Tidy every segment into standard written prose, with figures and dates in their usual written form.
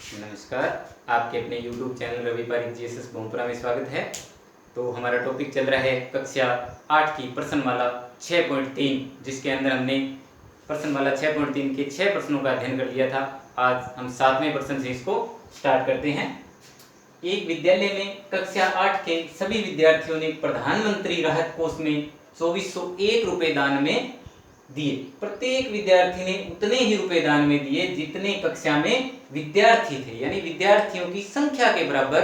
नमस्कार। आपके अपने YouTube channel Ravi Parik GSS Bhompura में स्वागत है। तो हमारा टॉपिक चल रहा है कक्षा 8 की प्रश्नमाला 6.3, जिसके अंदर हमने प्रश्नमाला 6.3 के 6 प्रश्नों का अध्ययन कर लिया था। आज हम 7वें प्रश्न से इसको स्टार्ट करते हैं। एक विद्यालय में कक्षा 8 के सभी विद्यार्थियों ने प्रधानमंत्री राहत कोष में 2401 रुपये दान में दिए। प्रत्येक विद्यार्थी ने उतने ही रुपए दान में दिए जितने कक्षा में विद्यार्थी थे, यानी विद्यार्थियों की संख्या के बराबर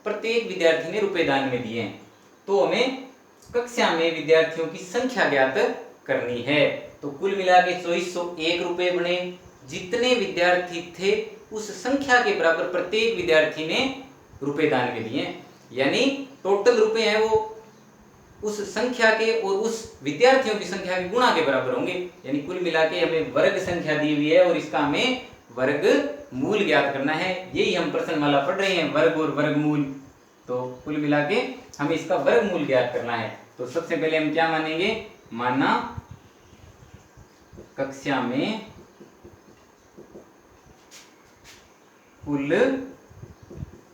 प्रत्येक विद्यार्थी ने रुपए दान में दिए हैं। तो हमें कक्षा में विद्यार्थियों की संख्या ज्ञात करनी है। तो कुल मिला के 2401 रुपये बने। जितने विद्यार्थी थे उस संख्या के बराबर प्रत्येक विद्यार्थी ने रुपए दान में दिए, यानी टोटल रुपए हैं वो उस संख्या के और उस विद्यार्थियों की संख्या के गुणा के बराबर होंगे। यानी कुल मिला के हमें वर्ग संख्या दी हुई है और इसका हमें वर्ग मूल ज्ञात करना है। यही हम प्रश्नमाला पढ़ रहे हैं, वर्ग और वर्गमूल। तो कुल मिला के हमें इसका वर्गमूल ज्ञात करना है। तो सबसे पहले हम क्या मानेंगे, माना कक्षा में कुल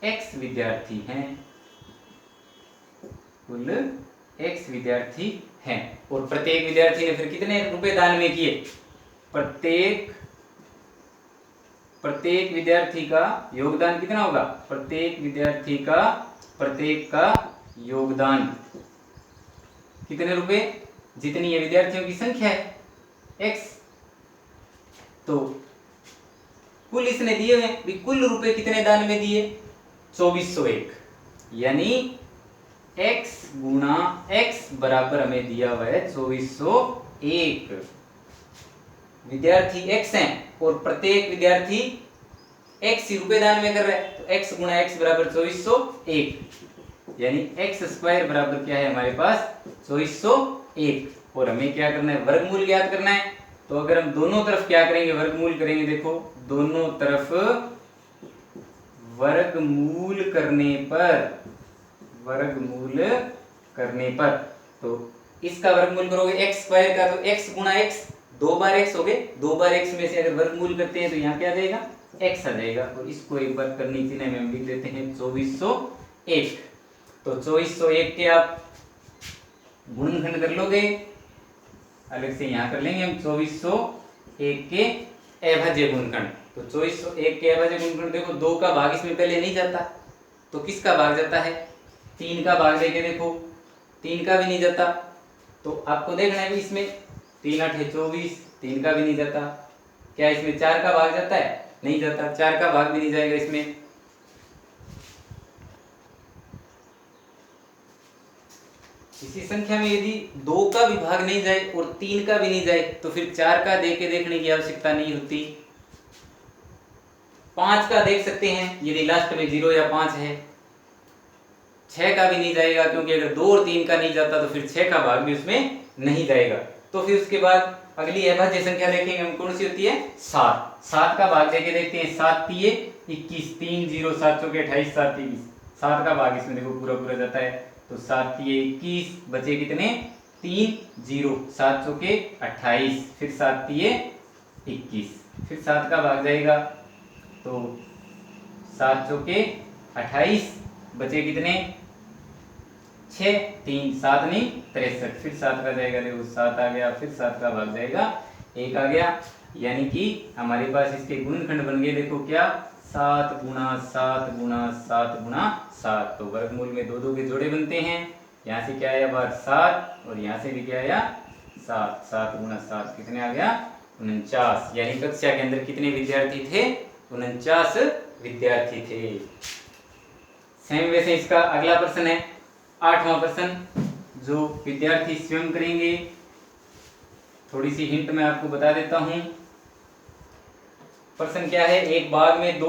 x विद्यार्थी हैं, कुल x विद्यार्थी हैं और प्रत्येक विद्यार्थी ने फिर कितने रुपए दान में किए। प्रत्येक विद्यार्थी का योगदान कितना होगा, प्रत्येक का योगदान कितने रुपए, जितनी ये विद्यार्थियों की संख्या है x। तो कुल इसने दिए हुए, कुल रुपए कितने दान में दिए 2401, यानी x गुणा x बराबर हमें दिया हुआ है 2401। विद्यार्थी x हैं और प्रत्येक विद्यार्थी x ही रुपए दान में कर रहा है, तो x गुणा x बराबर 2401, यानी x स्क्वायर बराबर क्या है हमारे पास 2401। और हमें क्या करना है, वर्गमूल ज्ञात करना है। तो अगर हम दोनों तरफ क्या करेंगे, वर्गमूल करेंगे। देखो दोनों तरफ वर्गमूल करने पर तो इसका वर्गमूल करोगे x स्क्वायर का, तो x गुणा x, 2 बार x हो गए, 2 बार x में से अगर वर्गमूल करते हैं तो यहाँ क्या आ जाएगा, x आ जाएगा। और इसको एक बार करनी थी ना, हम लिख देते हैं 2401। तो 2401 के आप गुणनखंड कर लोगे, अलग से यहाँ कर लेंगे हम 2401 के अभाज्य गुणनखंड। तो 2401 के अभाज्य गुणनखंड देखो, 2 का भाग इसमें पहले नहीं जाता, तो किसका भाग जाता है, 3 का भाग देके देखो, 3 का भी नहीं जाता। तो आपको देखना है भी इसमें 3 8 है 24, 3 का भी नहीं जाता। क्या इसमें 4 का भाग जाता है, नहीं जाता, 4 का भाग भी नहीं जाएगा इसमें। इसी संख्या में यदि 2 का भी भाग नहीं जाए और 3 का भी नहीं जाए तो फिर 4 का देके देखने की आवश्यकता नहीं होती। 5 का देख सकते हैं यदि लास्ट में 0 या 5 है। 6 का भी नहीं जाएगा, क्योंकि अगर 2 और 3 का नहीं जाता तो फिर 6 का भाग भी उसमें नहीं जाएगा। तो फिर उसके बाद अगली अभाज्य संख्या देखेंगे हम, कौन सी होती है, 7। 7 का भाग देके देखते हैं, 7 तिये 21, 3 0 7 चौके 28, 7 23, 7 का भाग इसमें देखो पूरा पूरा जाता है। तो 7 तिये 21, बचे कितने 3 0, 7 चौके 28, फिर 7 तिये 21, फिर 7 का भाग जाएगा, तो 7 चौके 28, बचे कितने 6, 3 7 नहीं 63, फिर 7 का जाएगा, देखो 7 आ गया, फिर 7 का भाग जाएगा 1 आ गया। यानी कि हमारे पास इसके गुणनखंड बन गए, देखो क्या, 7 गुणा 7 गुणा 7 गुणा 7। तो वर्गमूल में 2 2 के जोड़े बनते हैं। यहाँ से क्या आया बार 7 और यहाँ से भी क्या आया 7, 7 गुणा 7 कितने आ गया 49। यानी कक्षा के अंदर कितने विद्यार्थी थे, 49 विद्यार्थी थे। सेम वैसे इसका अगला प्रश्न है 8वां प्रश्न, जो विद्यार्थी स्वयं करेंगे। थोड़ी सी हिंट मैं आपको बता देता हूं। प्रश्न क्या है, एक बाग में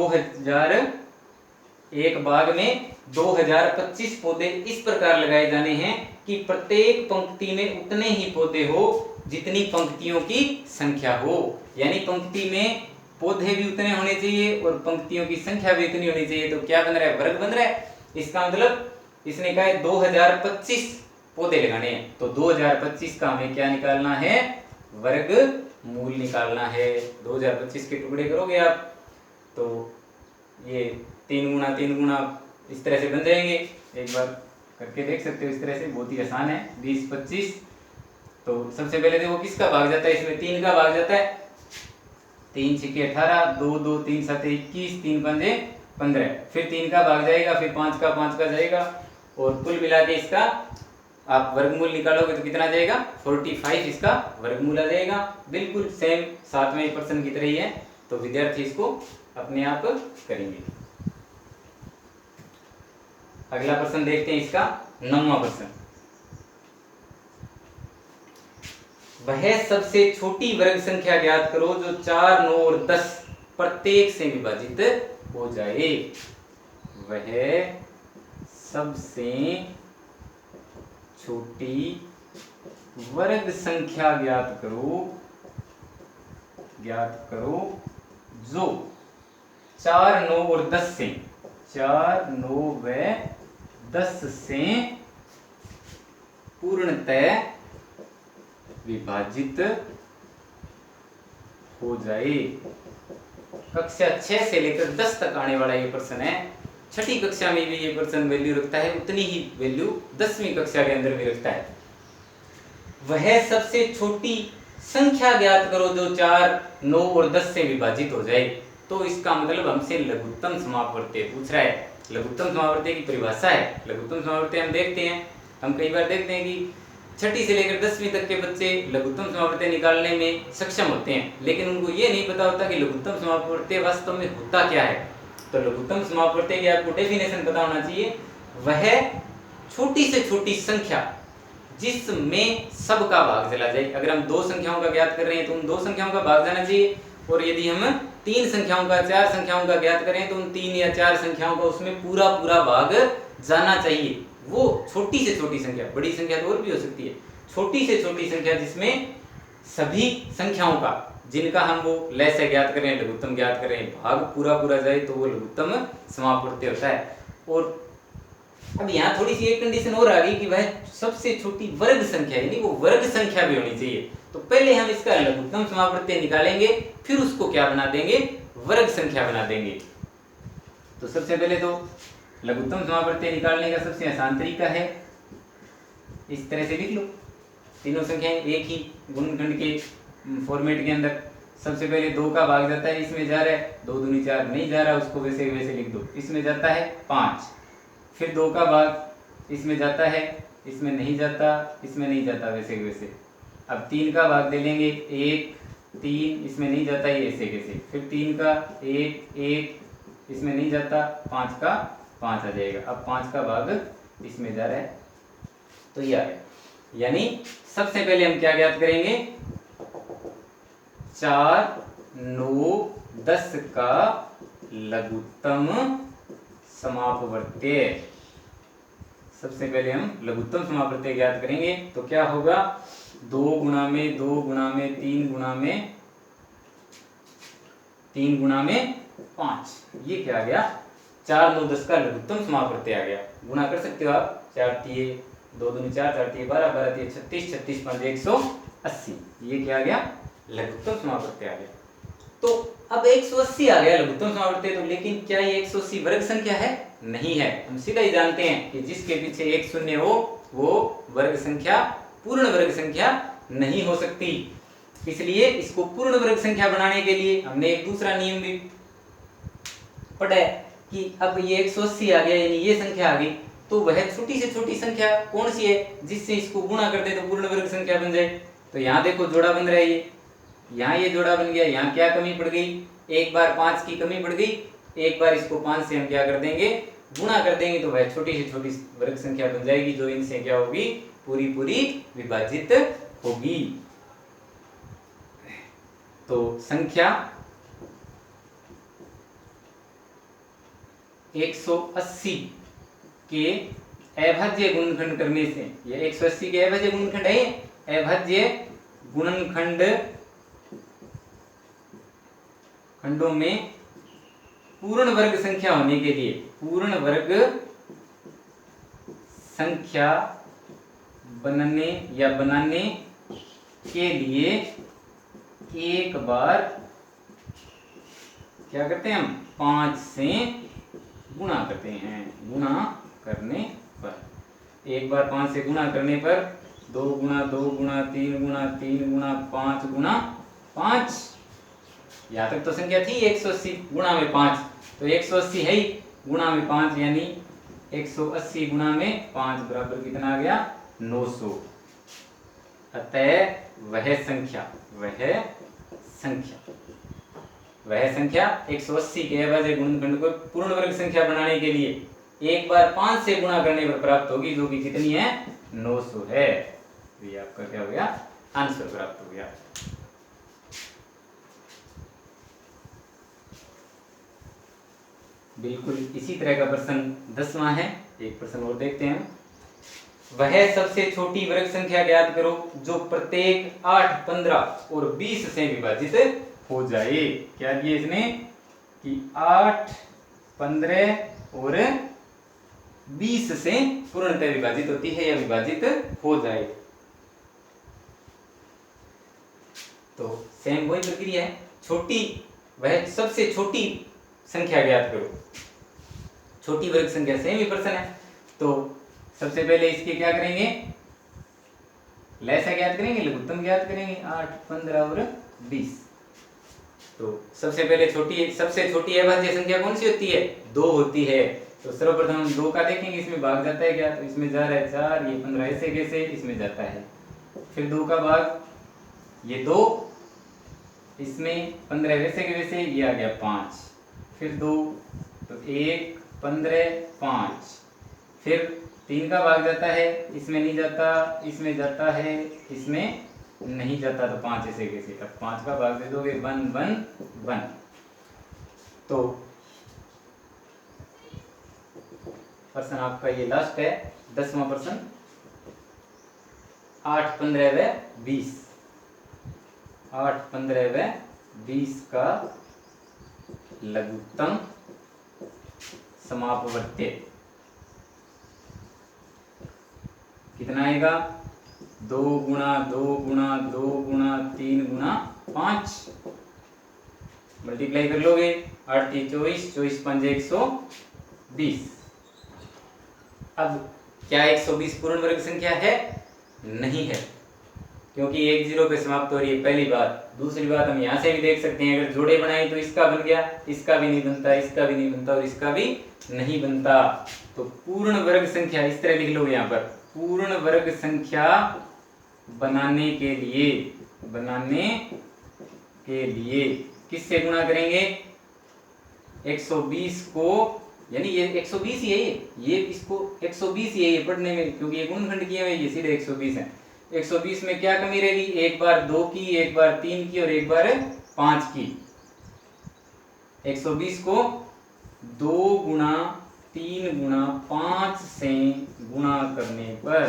2025 पौधे इस प्रकार लगाए जाने हैं कि प्रत्येक पंक्ति में उतने ही पौधे हो जितनी पंक्तियों की संख्या हो। यानी पंक्ति में पौधे भी उतने होने चाहिए और पंक्तियों की संख्या भी उतनी होनी चाहिए। तो क्या बन रहा है, वर्ग बन रहा है। इसका मतलब इसने कहा है 2025 पौधे लगाने हैं, तो 2025 का हमें क्या निकालना है, वर्ग मूल निकालना है। 2025 के टुकड़े करोगे आप तो ये 3 गुना 3 गुना इस तरह से बन जाएंगे। एक बार करके देख सकते हो, इस तरह से बहुत ही आसान है। 20 25, तो सबसे पहले देखो किसका भाग जाता है, इसमें 3 का भाग जाता है। 3 छक्के 18, 2 2 3 7 21, 3 पंजे 15, फिर 3 का भाग जाएगा, फिर 5 का जाएगा, और कुल मिला के इसका आप वर्गमूल निकालोगे तो कितना जाएगा, 45 इसका वर्गमूल आ जाएगा। बिल्कुल सेम 7वें प्रश्न की तरह ही है, तो विद्यार्थी इसको अपने आप करेंगे। अगला प्रश्न देखते हैं, इसका 9वां प्रश्न। वह सबसे छोटी वर्ग संख्या ज्ञात करो जो 4, 9 और 10 प्रत्येक से विभाजित हो जाए। वह सबसे छोटी वर्ग संख्या ज्ञात करो जो 4, 9 और 10 से 4, 9 व 10 से पूर्णतः विभाजित हो जाए। कक्षा 6 से लेकर 10 तक आने वाला ये प्रश्न है। छठी कक्षा में भी ये प्रश्न वैल्यू रखता है, उतनी ही वैल्यू 10वीं कक्षा के अंदर भी रखता है। वह सबसे छोटी संख्या ज्ञात करो जो 4, 9 और 10 से विभाजित हो जाए। तो इसका मतलब हमसे लघुत्तम समापवर्त्य पूछ रहा है। लघुत्तम समापवर्त्य की परिभाषा है। लघुत्तम समापवर्त्य हम देखते हैं, हम कई बार देखते हैं कि छठी से लेकर 10वीं तक के बच्चे लघुत्तम समापवर्त्य निकालने में सक्षम होते हैं, लेकिन उनको ये नहीं पता होता कि लघुत्तम समापवर्त्य वास्तव में होता क्या है। तो लघुत्तम समापवर्त्य की आपको डेफिनेशन पता होना चाहिए। वह छोटी से छोटी संख्या जिसमें सब का भाग चला जाए। अगर हम 2 संख्याओं का ज्ञात कर रहे हैं तो उन 2 संख्याओं का भाग जाना चाहिए, और यदि हम 3 संख्याओं का 4 संख्याओं का ज्ञात करें तो उन 3 या 4 संख्याओं का उसमें पूरा भाग जाना चाहिए। वो छोटी से छोटी संख्या, बड़ी संख्या तो और भी हो सकती है, छोटी से छोटी संख्या जिसमें सभी संख्याओं का, जिनका हम वो लय से ज्ञात करें, लघुत्तम ज्ञात करें, भाग पूरा जाए तो वो लघुत्तम समापवर्त्य होता है। और अब यहाँ थोड़ी सी एक कंडीशन और आ गई कि वह सबसे छोटी वर्ग संख्या, यानी वो वर्ग संख्या भी होनी चाहिए। तो पहले हम इसका लघुत्तम समापवर्त्य निकालेंगे, फिर उसको क्या बना देंगे, वर्ग संख्या बना देंगे। तो सबसे पहले तो लघुत्तम समापवर्त्य निकालने का सबसे आसान तरीका है, इस तरह से लिख लो। तीनों संख्याएं एक ही गुणनखंड के फॉर्मेट के अंदर। सबसे पहले 2 का भाग जाता है, इसमें जा रहा है 2 दूनी 4, नहीं जा रहा, उसको वैसे वैसे लिख दो। इसमें जाता है 5, फिर 2 का भाग इसमें जाता है, इसमें नहीं जाता, इसमें नहीं जाता, वैसे वैसे। अब 3 का भाग दे लेंगे 1, 3, इसमें नहीं जाता, ये ऐसे कैसे। फिर 3 का 1, 1, इसमें नहीं जाता, 5 का 5 आ जाएगा। अब 5 का भाग इसमें जा रहा है, तो ये आएगा। यानी सबसे पहले हम क्या ज्ञात करेंगे, 4, 9, 10 का लघुत्तम समापवर्त्य। सबसे पहले हम लघुत्तम समापवर्त्य ज्ञात करेंगे, तो क्या होगा, 2 गुणा में 2 गुणा में 3 गुणा में 3 गुणा में 5, ये क्या आ गया, 4, 9, 10 का लघुत्तम समापवर्त्य आ गया। गुणा कर सकते हो आप, 4 तिये 2 दूनी 4, 4 तिये 12, 12 तिये 36, 36 पंजे 180, ये क्या आ गया, लघुत्तम समापवर्त्य आ गया। तो अब 180 आ गया लघुत्तम समापवर्त्य, तो लेकिन क्या ये 180 वर्ग संख्या है, नहीं है। हम सीधा ही जानते हैं कि जिसके पीछे 1 शून्य हो वो वर्ग संख्या, पूर्ण वर्ग संख्या नहीं हो सकती। इसलिए इसको पूर्ण वर्ग संख्या बनाने के लिए हमने एक दूसरा नियम भी पढ़ा है कि अब ये 180 आ गया, यानी ये संख्या आ गई, तो वह छोटी से छोटी संख्या कौन सी है जिससे इसको गुणा कर दे तो पूर्ण वर्ग संख्या बन जाए। तो यहाँ देखो जोड़ा बन रहा है, ये यहाँ ये जोड़ा बन गया। यहाँ क्या कमी पड़ गई, एक बार 5 की कमी पड़ गई, एक बार इसको 5 से हम क्या कर देंगे, गुणा कर देंगे, तो वह छोटी से छोटी वर्ग संख्या बन जाएगी, जो इनसे क्या होगी, पूरी पूरी विभाजित होगी। तो संख्या 180 के अभाज्य गुणनखंड करने से, ये 180 के अभाज्य गुणनखंड है, अभाज्य गुणनखंड खंडों में पूर्ण वर्ग संख्या होने के लिए, पूर्ण वर्ग संख्या बनने या बनाने के लिए एक बार क्या करते हैं हम, 5 से गुणा करते हैं। गुणा करने पर एक बार 5 से गुणा करने पर 2 गुणा 2 गुणा 3 गुणा 3 गुणा 5 गुणा 5। यहाँ तक तो संख्या थी 180 गुणा में 5, तो 180 है ही, गुणा में 5 यानी 180 गुणा में 5 बराबर कितना आ गया? 900। अतः वह संख्या 180 के अभाज्य गुणनखंड को पूर्ण वर्ग संख्या बनाने के लिए एक बार 5 से गुणा करने पर प्राप्त होगी, जो कि कितनी है? 900 है। तो ये आपका क्या हो गया? आंसर प्राप्त हो गया। बिल्कुल इसी तरह का प्रश्न 10वां है। एक प्रश्न और देखते हैं। वह सबसे छोटी वर्ग संख्या ज्ञात करो जो प्रत्येक 8, 15 और 20 से विभाजित हो जाए। क्या दिए इसने कि 8, 15 और 20 से पूर्णतः विभाजित होती है या विभाजित हो जाए। तो सेम वही प्रक्रिया है, छोटी वह सबसे छोटी संख्या ज्ञात करो। छोटी वर्ग संख्या सेम ही प्रश्न है। तो सबसे पहले इसके क्या करेंगे? लैसा ज्ञात करेंगे, लघुत्तम ज्ञात करेंगे। 8, 15 और 20। तो सबसे पहले सबसे छोटी अभाज्य संख्या कौन सी होती है? 2 होती है। तो सर्वप्रथम हम 2 का देखेंगे, इसमें भाग जाता है क्या? तो इसमें जा रहा है 4, ये 15 ऐसे कैसे इसमें जाता है। फिर 2 का भाग, ये 2, इसमें 15 वैसे के वैसे, ये आ गया 5। फिर 2, तो 1, 15, 5। फिर 3 का भाग जाता है, इसमें नहीं जाता, इसमें जाता है, इसमें नहीं जाता, तो 5 ऐसे कैसे। अब 5 का भाग दे दोगे 1, 1, 1। तो प्रश्न आपका ये लास्ट है, 10वां प्रश्न। 8, 15 व 20। 8, 15 व 20 का लघुत्तम समापवर्त्य कितना आएगा? 2 गुणा 2 गुणा 2 गुणा 3 गुणा 5। मल्टीप्लाई कर लोगे, 8 3 24, 24 5 120। अब क्या 120 पूर्ण वर्ग संख्या है? नहीं है, क्योंकि 1 0 पे समाप्त हो रही है, पहली बात। दूसरी बात, हम यहाँ से भी देख सकते हैं, अगर जोड़े बनाए तो इसका बन गया, इसका भी नहीं बनता, इसका भी नहीं बनता और इसका भी नहीं बनता। तो पूर्ण वर्ग संख्या इस तरह लिख लो यहाँ पर। पूर्ण वर्ग संख्या बनाने के लिए किससे गुणा करेंगे? 120 को, यानी ये 120 ही है, ये इसको 120 ही है ये पढ़ने में, क्योंकि ये गुणनखंड किए हुए, ये सीधे 120 है। 120 में क्या कमी रहेगी? एक बार 2 की, एक बार 3 की और एक बार 5 की। 120 को 2 गुणा 3 गुणा 5 से गुणा करने पर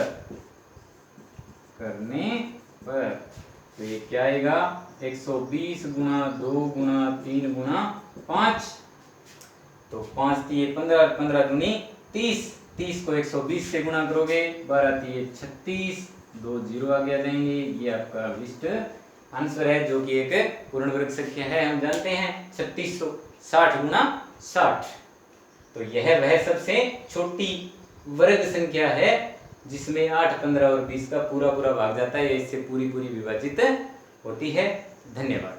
तो ये क्या आएगा? 120 गुणा 2 गुणा 3 गुणा 5। तो 5 3 15, 15 दूनी 30। 30 को 120 से गुणा करोगे, 12 3 36, 2 0 आगे आ जाएंगे। ये आपका विशिष्ट आंसर है, जो कि एक पूर्ण वर्ग संख्या है। हम जानते हैं 3660 गुणा 60। तो यह वह सबसे छोटी वर्ग संख्या है जिसमें 8, 15 और 20 का पूरा भाग जाता है, इससे पूरी विभाजित होती है। धन्यवाद।